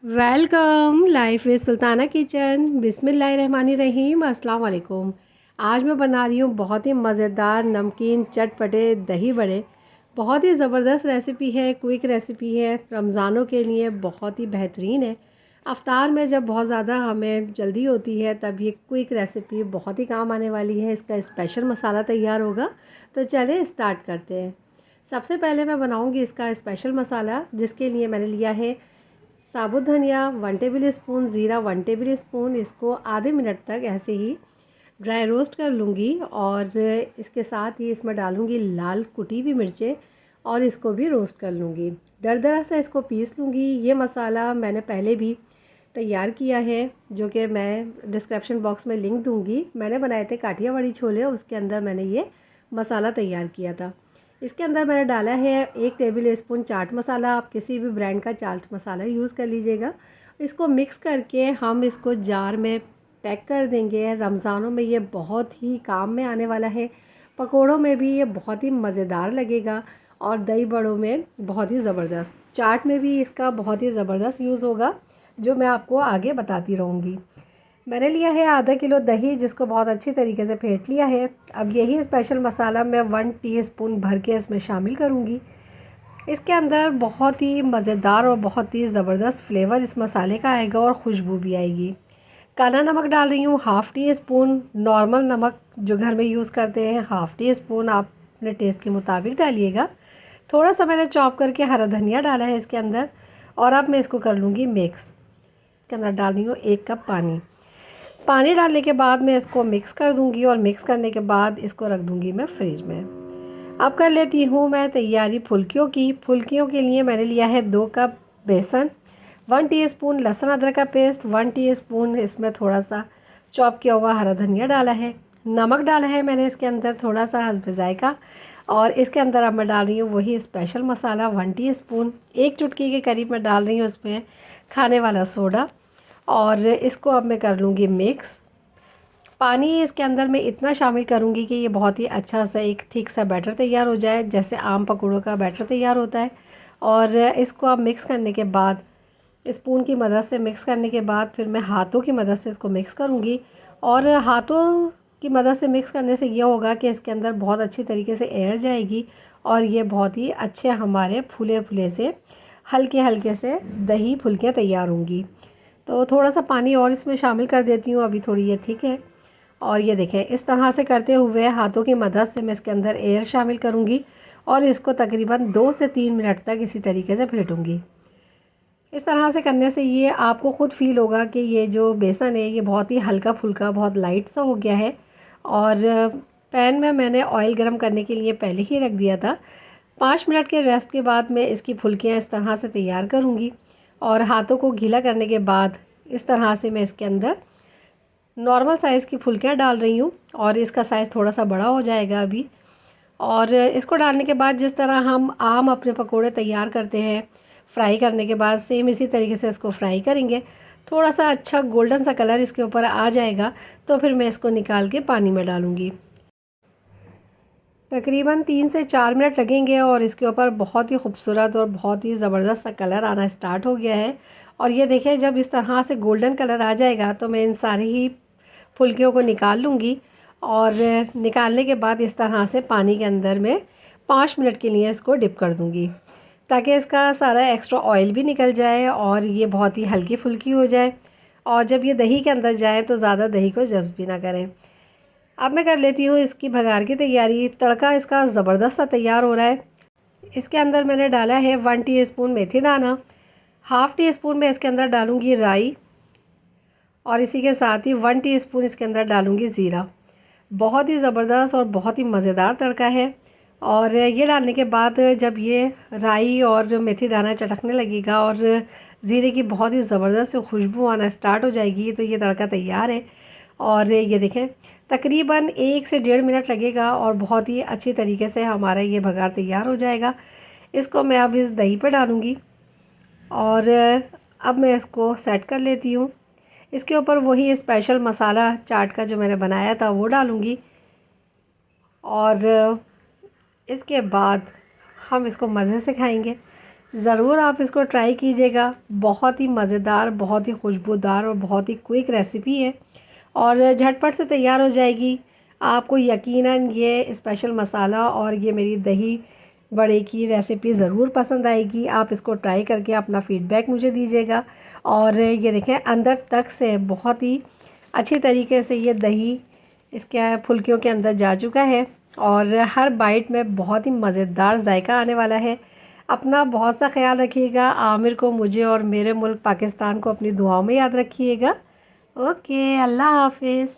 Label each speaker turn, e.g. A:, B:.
A: Welcome life with Sultana kitchen. बिस्मिल्लाहिर्रहमानिर्रहीम। अस्सलाम वालेकुम। आज मैं बना रही हूँ बहुत ही मज़ेदार नमकीन चटपटे दही बड़े। बहुत ही ज़बरदस्त रेसिपी है, क्विक रेसिपी है, रमज़ानों के लिए बहुत ही बेहतरीन है। अफ्तार में जब बहुत ज़्यादा हमें जल्दी होती है तब ये क्विक रेसिपी बहुत ही काम आने वाली है। इसका स्पेशल मसाला तैयार होगा, तो चलें स्टार्ट करते हैं। सबसे पहले मैं बनाऊँगी इसका स्पेशल मसाला, जिसके लिए मैंने लिया है साबुत धनिया 1 टेबल स्पून, ज़ीरा 1 टेबल स्पून। इसको आधे मिनट तक ऐसे ही ड्राई रोस्ट कर लूँगी और इसके साथ ही इसमें डालूँगी लाल कुटी हुई मिर्चें और इसको भी रोस्ट कर लूँगी। दरदरा सा इसको पीस लूँगी। ये मसाला मैंने पहले भी तैयार किया है, जो कि मैं डिस्क्रिप्शन बॉक्स में लिंक दूँगी। मैंने बनाए थे काठियावाड़ी छोले, उसके अंदर मैंने ये मसाला तैयार किया था। इसके अंदर मैंने डाला है 1 टेबल स्पून चाट मसाला। आप किसी भी ब्रांड का चाट मसाला यूज़ कर लीजिएगा। इसको मिक्स करके हम इसको जार में पैक कर देंगे। रमज़ानों में ये बहुत ही काम में आने वाला है। पकोड़ों में भी ये बहुत ही मज़ेदार लगेगा और दही बड़ों में बहुत ही ज़बरदस्त। चाट में भी इसका बहुत ही ज़बरदस्त यूज़ होगा, जो मैं आपको आगे बताती रहूँगी। मैंने लिया है आधा किलो दही, जिसको बहुत अच्छी तरीके से फेंट लिया है। अब यही स्पेशल मसाला मैं 1 टीस्पून भर के इसमें शामिल करूँगी। इसके अंदर बहुत ही मज़ेदार और बहुत ही ज़बरदस्त फ्लेवर इस मसाले का आएगा और खुशबू भी आएगी। काला नमक डाल रही हूँ हाफ़ टी स्पून। नॉर्मल नमक जो घर में यूज़ करते हैं हाफ़ टी स्पून, आप अपने टेस्ट के मुताबिक डालिएगा। थोड़ा सा मैंने चॉप करके हरा धनिया डाला है इसके अंदर। और अब मैं इसको कर लूँगी मिक्स। इसके अंदर डाल रही हूँ 1 कप पानी। पानी डालने के बाद मैं इसको मिक्स कर दूंगी और मिक्स करने के बाद इसको रख दूंगी मैं फ्रिज में। अब कर लेती हूँ मैं तैयारी फुल्कियों की। फुल्कियों के लिए मैंने लिया है 2 कप बेसन, 1 टीस्पून लहसुन अदरक का पेस्ट, 1 टीस्पून इसमें थोड़ा सा चॉप किया हुआ हरा धनिया डाला है, नमक डाला है मैंने इसके अंदर थोड़ा सा हस्बे जायका। और इसके अंदर अब मैं डाल रही हूँ वही स्पेशल मसाला 1 टीस्पून। 1 चुटकी के करीब मैं डाल रही हूँ उसमें खाने वाला सोडा। और इसको अब मैं कर लूँगी मिक्स। पानी इसके अंदर मैं इतना शामिल करूँगी कि ये बहुत ही अच्छा सा एक थिक सा बैटर तैयार हो जाए, जैसे आम पकौड़ों का बैटर तैयार होता है। और इसको अब मिक्स करने के बाद, स्पून की मदद से मिक्स करने के बाद फिर मैं हाथों की मदद से इसको मिक्स करूँगी। और हाथों की मदद से मिक्स करने से ये होगा कि इसके अंदर बहुत अच्छी तरीके से एयर जाएगी और ये बहुत ही अच्छे हमारे फूले फूले से हल्के हल्के से दही फुल्कियाँ तैयार होंगी। तो थोड़ा सा पानी और इसमें शामिल कर देती हूँ, अभी थोड़ी ये ठीक है। और ये देखें, इस तरह से करते हुए हाथों की मदद से मैं इसके अंदर एयर शामिल करूँगी और इसको तकरीबन 2 से 3 मिनट तक इसी तरीके से फेंटूँगी। इस तरह से करने से ये आपको ख़ुद फील होगा कि ये जो बेसन है ये बहुत ही हल्का फुल्का, बहुत लाइट सा हो गया है। और पैन में मैंने ऑयल गर्म करने के लिए पहले ही रख दिया था। 5 मिनट के रेस्ट के बाद मैं इसकी फुल्कियाँ इस तरह से तैयार करूँगी। और हाथों को गीला करने के बाद इस तरह से मैं इसके अंदर नॉर्मल साइज़ की फुल्कियाँ डाल रही हूँ और इसका साइज़ थोड़ा सा बड़ा हो जाएगा अभी। और इसको डालने के बाद जिस तरह हम आम अपने पकोड़े तैयार करते हैं, फ्राई करने के बाद सेम इसी तरीके से इसको फ्राई करेंगे। थोड़ा सा अच्छा गोल्डन सा कलर इसके ऊपर आ जाएगा तो फिर मैं इसको निकाल के पानी में डालूँगी। तकरीबन 3 से 4 मिनट लगेंगे और इसके ऊपर बहुत ही खूबसूरत और बहुत ही ज़बरदस्त सा कलर आना स्टार्ट हो गया है। और ये देखें, जब इस तरह से गोल्डन कलर आ जाएगा तो मैं इन सारी ही फुल्कियों को निकाल लूँगी। और निकालने के बाद इस तरह से पानी के अंदर में 5 मिनट के लिए इसको डिप कर दूँगी, ताकि इसका सारा एक्स्ट्रा ऑयल भी निकल जाए और ये बहुत ही हल्की फुल्की हो जाए। और जब ये दही के अंदर जाए तो ज़्यादा दही को जज़्ब भी ना करें। अब मैं कर लेती हूँ इसकी भगार की तैयारी। तड़का इसका ज़बरदस्त सा तैयार हो रहा है। इसके अंदर मैंने डाला है 1 टीस्पून मेथी दाना, हाफ़ टी स्पून में इसके अंदर डालूँगी राई और इसी के साथ ही 1 टीस्पून इसके अंदर डालूँगी ज़ीरा। बहुत ही ज़बरदस्त और बहुत ही मज़ेदार तड़का है। और ये डालने के बाद जब ये राई और मेथी दाना चटकने लगेगा और ज़ीरे की बहुत ही ज़बरदस्त खुशबू आना स्टार्ट हो जाएगी तो ये तड़का तैयार है। और ये देखें, तकरीबन 1 से 1.5 मिनट लगेगा और बहुत ही अच्छी तरीके से हमारा ये भगार तैयार हो जाएगा। इसको मैं अब इस दही पर डालूँगी और अब मैं इसको सेट कर लेती हूँ। इसके ऊपर वही स्पेशल मसाला चाट का जो मैंने बनाया था वो डालूँगी। और इसके बाद हम इसको मज़े से खाएंगे। ज़रूर आप इसको ट्राई कीजिएगा। बहुत ही मज़ेदार, बहुत ही खुशबूदार और बहुत ही क्विक रेसिपी है और झटपट से तैयार हो जाएगी। आपको यकीनन ये स्पेशल मसाला और ये मेरी दही बड़े की रेसिपी ज़रूर पसंद आएगी। आप इसको ट्राई करके अपना फ़ीडबैक मुझे दीजिएगा। और ये देखें अंदर तक से बहुत ही अच्छी तरीके से ये दही इसके फुल्कियों के अंदर जा चुका है और हर बाइट में बहुत ही मज़ेदार जायका आने वाला है। अपना बहुत सा ख्याल रखिएगा। आमिर को, मुझे और मेरे मुल्क पाकिस्तान को अपनी दुआओं में याद रखिएगा। ओके, अल्लाह हाफ़िज़।